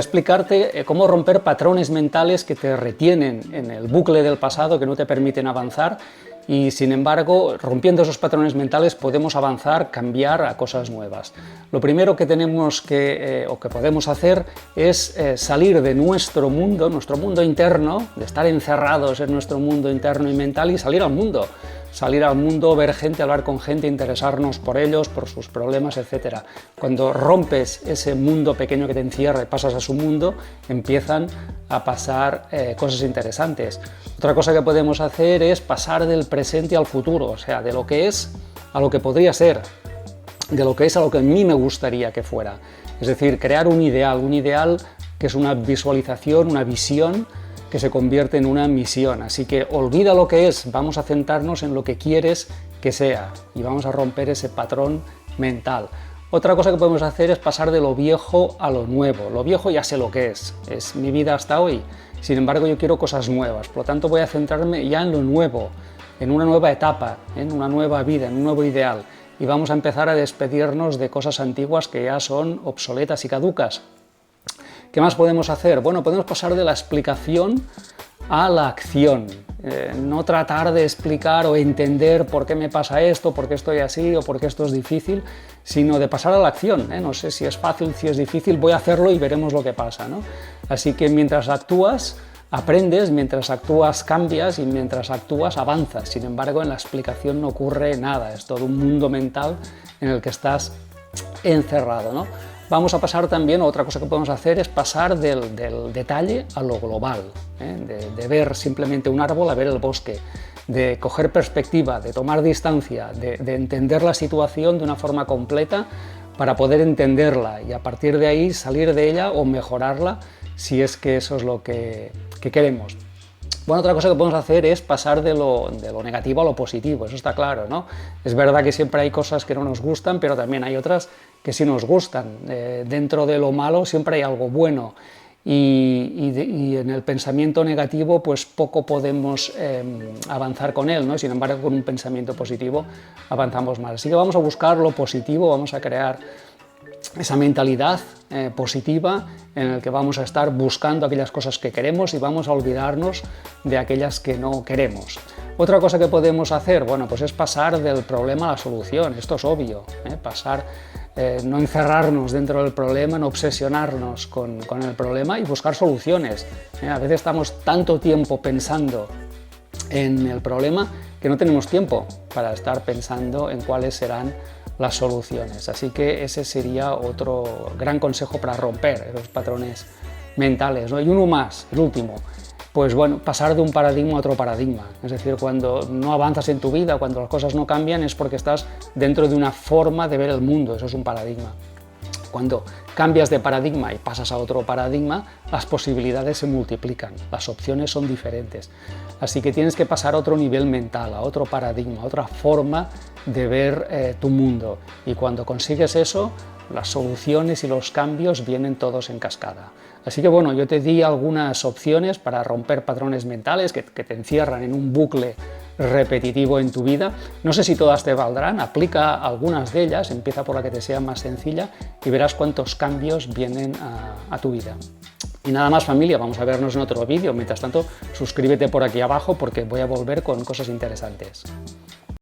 Explicarte cómo romper patrones mentales que te retienen en el bucle del pasado, que no te permiten avanzar, y sin embargo, rompiendo esos patrones mentales podemos avanzar, cambiar a cosas nuevas. Lo primero que tenemos que podemos hacer es salir de nuestro mundo interno, de estar encerrados en nuestro mundo interno y mental, y salir al mundo. Salir al mundo, ver gente, hablar con gente, interesarnos por ellos, por sus problemas, etc. Cuando rompes ese mundo pequeño que te encierra y pasas a su mundo, empiezan a pasar cosas interesantes. Otra cosa que podemos hacer es pasar del presente al futuro, o sea, de lo que es a lo que podría ser, de lo que es a lo que a mí me gustaría que fuera. Es decir, crear un ideal que es una visualización, una visión, que se convierte en una misión. Así que olvida lo que es, vamos a centrarnos en lo que quieres que sea y vamos a romper ese patrón mental. Otra cosa que podemos hacer es pasar de lo viejo a lo nuevo. Lo viejo ya sé lo que es mi vida hasta hoy. Sin embargo, yo quiero cosas nuevas, por lo tanto voy a centrarme ya en lo nuevo, en una nueva etapa, en una nueva vida, en un nuevo ideal. Y vamos a empezar a despedirnos de cosas antiguas que ya son obsoletas y caducas. ¿Qué más podemos hacer? Bueno, podemos pasar de la explicación a la acción. No tratar de explicar o entender por qué me pasa esto, por qué estoy así o por qué esto es difícil, sino de pasar a la acción. No sé si es fácil, si es difícil, voy a hacerlo y veremos lo que pasa, ¿no? Así que mientras actúas, aprendes, mientras actúas cambias y mientras actúas avanzas. Sin embargo, en la explicación no ocurre nada, es todo un mundo mental en el que estás encerrado, ¿no? Vamos a pasar también, otra cosa que podemos hacer es pasar del detalle a lo global, de ver simplemente un árbol a ver el bosque, de coger perspectiva, de tomar distancia, de entender la situación de una forma completa para poder entenderla y a partir de ahí salir de ella o mejorarla si es que eso es lo que queremos. Bueno, otra cosa que podemos hacer es pasar de lo negativo a lo positivo, eso está claro, ¿no? Es verdad que siempre hay cosas que no nos gustan, pero también hay otras que sí nos gustan. Dentro de lo malo siempre hay algo bueno y en el pensamiento negativo pues poco podemos avanzar con él, ¿no? Sin embargo, con un pensamiento positivo avanzamos más. Así que vamos a buscar lo positivo, vamos a crear esa mentalidad positiva en la que vamos a estar buscando aquellas cosas que queremos y vamos a olvidarnos de aquellas que no queremos. Otra cosa que podemos hacer, bueno, pues es pasar del problema a la solución, esto es obvio, no encerrarnos dentro del problema, no obsesionarnos con el problema y buscar soluciones. A veces estamos tanto tiempo pensando en el problema que no tenemos tiempo para estar pensando en cuáles serán las soluciones. Así que ese sería otro gran consejo para romper los patrones mentales, ¿no? Y uno más, el último, pues bueno, pasar de un paradigma a otro paradigma. Es decir, cuando no avanzas en tu vida, cuando las cosas no cambian, es porque estás dentro de una forma de ver el mundo, eso es un paradigma. Cuando cambias de paradigma y pasas a otro paradigma, las posibilidades se multiplican, las opciones son diferentes. Así que tienes que pasar a otro nivel mental, a otro paradigma, a otra forma de ver tu mundo. Y cuando consigues eso, las soluciones y los cambios vienen todos en cascada. Así que bueno, yo te di algunas opciones para romper patrones mentales que te encierran en un bucle repetitivo en tu vida. No sé si todas te valdrán, aplica algunas de ellas, empieza por la que te sea más sencilla y verás cuántos cambios vienen a tu vida. Y nada más, familia, vamos a vernos en otro vídeo. Mientras tanto, suscríbete por aquí abajo porque voy a volver con cosas interesantes.